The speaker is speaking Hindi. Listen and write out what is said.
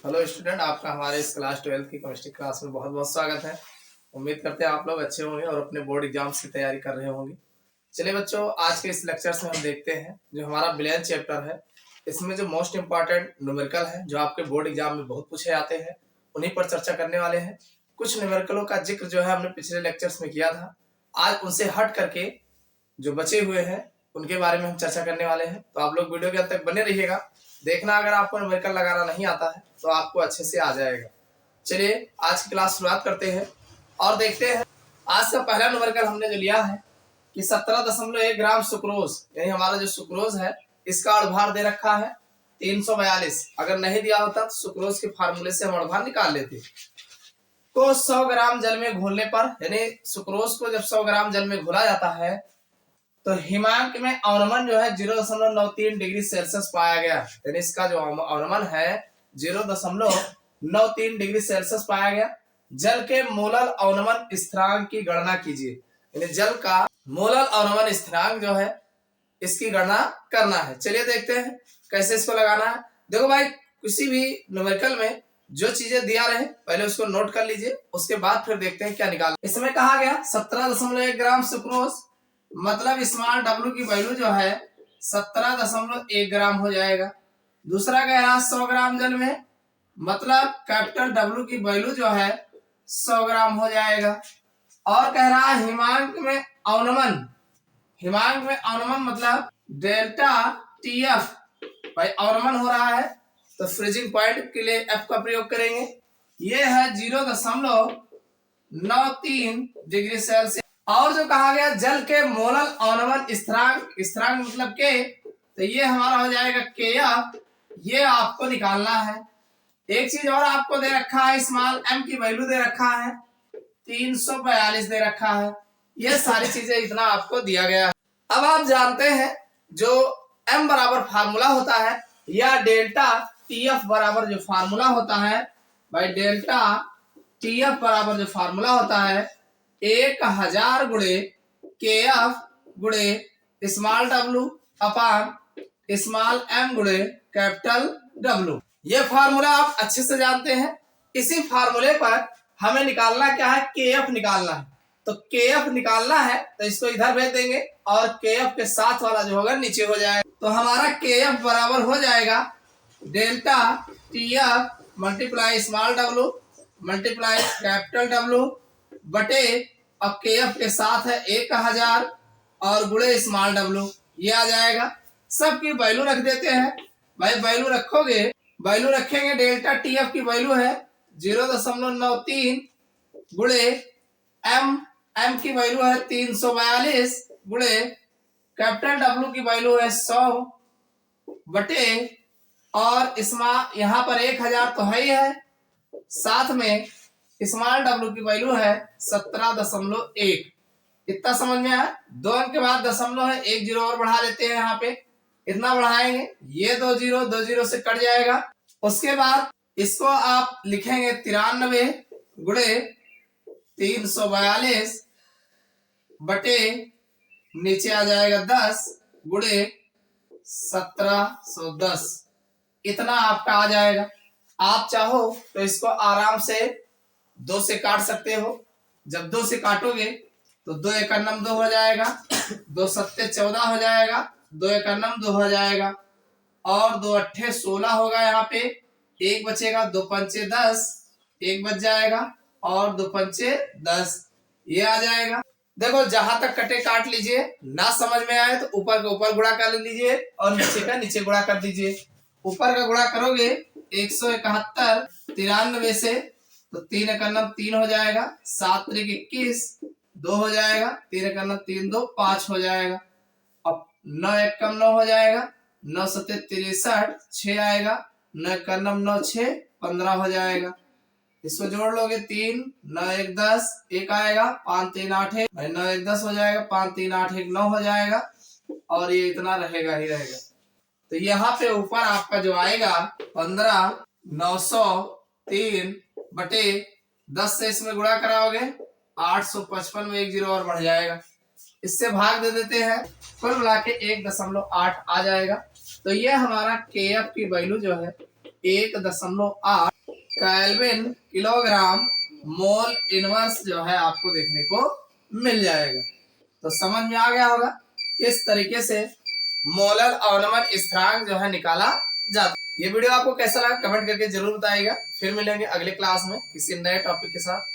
हेलो स्टूडेंट, आपका हमारे इस क्लास 12 की केमिस्ट्री क्लास में बहुत बहुत स्वागत है। उम्मीद करते हैं आप लोग अच्छे होंगे और अपने बोर्ड एग्जाम्स की तैयारी कर रहे होंगे। चलिए बच्चों, आज के इस लेक्चर्स में हम देखते हैं जो हमारा बिलियन चैप्टर है, इसमें जो मोस्ट इंपॉर्टेंट न्यूमेरिकल है जो आपके बोर्ड एग्जाम में बहुत पूछे जाते हैं, उन्हीं पर चर्चा करने वाले हैं। कुछ न्यूमेरिकलों का जिक्र जो है हमने पिछले लेक्चर्स में किया था, आज उनसे हट करके जो बचे हुए हैं उनके बारे में हम चर्चा करने वाले हैं। तो आप लोग वीडियो के अंत तक बने रहिएगा। देखना, अगर आपको न्यूमेरिकल लगाना नहीं आता है तो आपको अच्छे से आ जाएगा। चलिए आज की क्लास शुरुआत करते हैं और देखते हैं। आज का पहला न्यूमेरिकल हमने जो लिया है कि 17.1 ग्राम सुक्रोज, यानी हमारा जो सुक्रोज है इसका अणुभार दे रखा है 342। अगर नहीं दिया होता तो सुक्रोज के फार्मूले से हम अणुभार निकाल लेते। तो 100 ग्राम जल में घोलने पर, यानी सुक्रोज को जब 100 ग्राम जल में घोला जाता है तो हिमांक में अवनमन जो है 0.93 डिग्री सेल्सियस पाया गया। यानी इसका जो अवनमन है 0.93 डिग्री सेल्सियस पाया गया। जल के मोलल अवनमन स्थिरांक की गणना कीजिए। यानी जल का मोलल अवनमन स्थिरांक जो है इसकी गणना करना है। चलिए देखते हैं कैसे इसको लगाना है। देखो भाई, किसी भी न्यूमेरिकल में जो चीजें दिया रहे पहले उसको नोट कर लीजिए, उसके बाद फिर देखते हैं क्या निकालना। इसमें कहा गया 17.1 ग्राम सुक्रोज, मतलब स्मॉल डब्ल्यू की वैल्यू जो है 17.1 ग्राम हो जाएगा। दूसरा कह रहा 100 ग्राम जल में, मतलब कैपिटल डब्ल्यू की वैल्यू जो है 100 ग्राम हो जाएगा। और कह रहा हिमांक में अवनमन, हिमांक में अवनमन मतलब डेल्टा टीएफ। भाई अवनमन हो रहा है तो फ्रीजिंग पॉइंट के लिए एफ का प्रयोग करेंगे। ये है 0.93 डिग्री सेल्सियस। और जो कहा गया जल के मोलल अवनमन स्थिरांक, स्थिरांक मतलब के, तो ये हमारा हो जाएगा के एफ। ये आपको निकालना है। एक चीज और आपको दे रखा है, स्मॉल एम की वैल्यू दे रखा है 342 दे रखा है। ये सारी चीजें इतना आपको दिया गया है। अब आप जानते हैं जो एम बराबर फार्मूला होता है या डेल्टा टीएफ बराबर जो फार्मूला होता है, भाई डेल्टा टीएफ बराबर जो फार्मूला होता है 1000 गुणे के एफ गुणे small W upon small M गुणे कैपिटल डब्ल्यू। ये फार्मूला आप अच्छे से जानते हैं। इसी फार्मूले पर हमें निकालना क्या है, के एफ निकालना है। तो के एफ निकालना है तो इसको इधर भेज देंगे और के एफ के साथ वाला जो होगा नीचे हो जाएगा। तो हमारा के एफ बराबर हो जाएगा delta T F multiply small W multiply capital W बटे, अब के एफ के साथ है 1000 और गुणे स्मॉल डब्ल्यू, ये आ जाएगा। सबकी वैल्यू रख देते हैं। भाई वैल्यू रखोगे, वैल्यू रखेंगे, डेल्टा टी एफ की वैल्यू है 0.93 गुणे एम, एम की वैल्यू है 342 गुणे कैपिटल डब्ल्यू की वैल्यू है 100 बटे, और इसमें यहाँ पर 1000 तो है ही है, साथ में स्मॉल डब्ल्यू की वैल्यू है 17.1। इतना समझ में आया। 2 अंक के बाद दशमलव है, 1 जीरो और बढ़ा लेते हैं। यहाँ पे इतना बढ़ाएंगे, ये 2 जीरो से कट जाएगा। उसके बाद इसको आप लिखेंगे 93 गुणे 342 बटे, नीचे आ जाएगा 10 गुणे 1710। इतना आपका आ जाएगा। आप चाहो तो इसको आराम से 2 से काट सकते हो। जब 2 से काटोगे तो 2 एका नम 2 हो जाएगा, 2 सत्ते 14 हो जाएगा, 2 एका नम 2 हो जाएगा, और 2 अट्ठे 16 होगा। यहाँ पे एक बचेगा, 2 पंचे 10, एक बच जाएगा, और 2 पंचे 10, ये आ जाएगा। देखो जहां तक कटे काट लीजिए, ना समझ में आए तो ऊपर का ऊपर गुणा कर लीजिए और नीचे का नीचे गुणा कर दीजिए। ऊपर का गुणा करोगे 171 93 से, तो 3 एका नम 3 हो जाएगा, 7 त्रिक 21 2 हो जाएगा, 3 एका नम 3 2 5 हो जाएगा। अब 9 एक कम 9 हो जाएगा, 9 सत्ते 63 6 आएगा, 9 एका नम 9 6 15 हो जाएगा। इसको जोड़ लोगे 3 9 1 10 1 आएगा, 5 3 8 1, 9 1 10 हो जाएगा, 5 3 8 1 9 हो जाएगा, और ये इतना रहेगा ही रहेगा। तो यहाँ पे ऊपर आपका जो आएगा 15,903 बटे 10 से इसमें गुणा कराओगे 855 में 1 जीरो और बढ़ जाएगा। इससे भाग दे देते हैं, कुल मिला के 1.8 आ जाएगा। तो ये हमारा के एफ की वैल्यू जो है 1.8 केल्विन किलोग्राम मोल इनवर्स जो है आपको देखने को मिल जाएगा। तो समझ में आ गया होगा किस तरीके से मोलर अवनमन स्थिरांक जो है निकाला जाता है। ये वीडियो आपको कैसा लगा कमेंट करके जरूर बताइएगा। फिर मिलेंगे अगले क्लास में किसी नए टॉपिक के साथ।